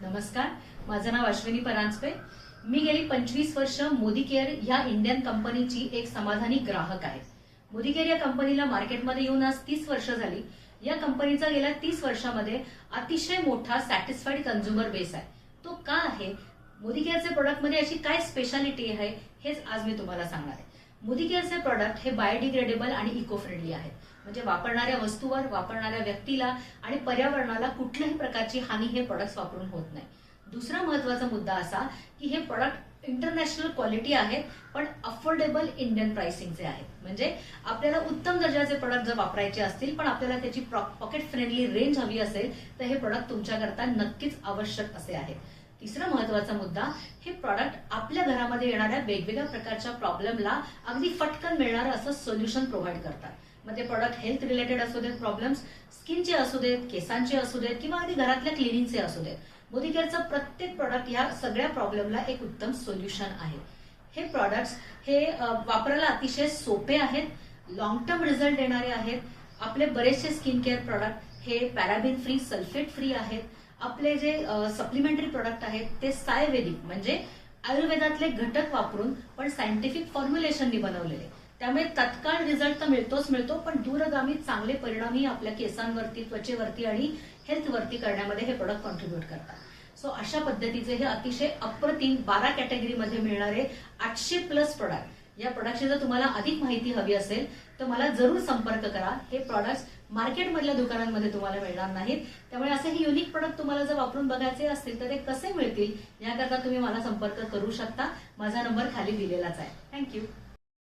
नमस्कार, माझं नाव अश्विनी परांजपे। मी गेली 25 वर्ष मोदी केअर ह्या इंडियन कंपनीची एक समाधानी ग्राहक आहे। मोदी केअर या कंपनीला मार्केटमध्ये येऊन आज 30 वर्ष झाली। या कंपनीचा गेल्या 30 वर्षामध्ये अतिशय मोठा सॅटिस्फाईड कंझ्युमर बेस आहे। तो का आहे, मोदी केअरचे प्रोडक्टमध्ये अशी काय स्पेशालिटी आहे, हेच आज मी तुम्हाला सांगणार आहे। मोदी केअरचे प्रोडक्ट हे बायोडिग्रेडेबल आणि इको फ्रेंडली आहेत, म्हणजे वापरणाऱ्या वस्तूवर, वापरणाऱ्या व्यक्तीला आणि पर्यावरणाला कुठल्याही प्रकारची हानी हे प्रोडक्ट्स वापरून होत नाही। दुसरा महत्त्वाचा मुद्दा असा की हे प्रोडक्ट इंटरनॅशनल क्वालिटी आहेत, पण अफोर्डेबल इंडियन प्राइसिंगचे आहेत। म्हणजे आपल्याला उत्तम दर्जाचे प्रोडक्ट जर वापरायचे असतील पण आपल्याला त्याची पॉकेट फ्रेंडली रेंज हवी असेल तर हे प्रोडक्ट तुमच्याकरता नक्कीच आवश्यक असे आहेत। तिसरा महत्त्वाचा मुद्दा, हे प्रॉडक्ट आपल्या घरामध्ये येणाऱ्या वेगवेगळ्या प्रकारच्या प्रॉब्लेमला अगदी फटकन मिळणारं असं सोल्युशन प्रोव्हाइड करतात। मग ते प्रॉडक्ट हेल्थ रिलेटेड असू देत, प्रॉब्लेम्स स्किनचे असू देत, केसांचे असू देत किंवा अगदी घरातल्या क्लिनिंगचे असू देत, मोदी केअरचं प्रत्येक प्रॉडक्ट ह्या सगळ्या प्रॉब्लेमला एक उत्तम सोल्युशन आहे। हे प्रॉडक्ट्स हे वापरायला अतिशय सोपे आहेत, लॉंग टर्म रिझल्ट देणारे आहेत। आपले बरेचसे स्किन केअर प्रॉडक्ट हे पॅराबिन फ्री, सल्फेट फ्री आहेत। आपले जे सप्लिमेंटरी प्रोडक्ट आहेत ते सायवेदिक म्हणजे आयुर्वेदातले घटक वापरून पण सायंटिफिक फॉर्म्युलेशननी बनवलेले, त्यामुळे तत्काळ रिझल्ट तर मिळतोच मिळतो, पण दूरगामी चांगले परिणामही आपल्या केसांवरती, त्वचेवरती आणि हेल्थवरती करण्यामध्ये हे प्रोडक्ट कॉन्ट्रीब्यूट करतात। सो अशा पद्धतीचे हे अतिशय अप्रतिम 12 कॅटेगरीमध्ये मिळणारे 800+ प्रोडक्ट, या प्रोडक्टची जर तुम्हाला अधिक माहिती हवी असेल तर मला जरूर संपर्क करा। हे प्रोडक्ट्स मार्केटमधल्या दुकानांमध्ये तुम्हाला मिळणार नाहीत, त्यामुळे असे हे युनिक प्रोडक्ट तुम्हाला जर वापरून बघायचे असतील तर ते कसे मिळतील याकरता तुम्ही मला संपर्क करू शकता। माझा नंबर खाली दिलेलाच आहे। थँक्यू।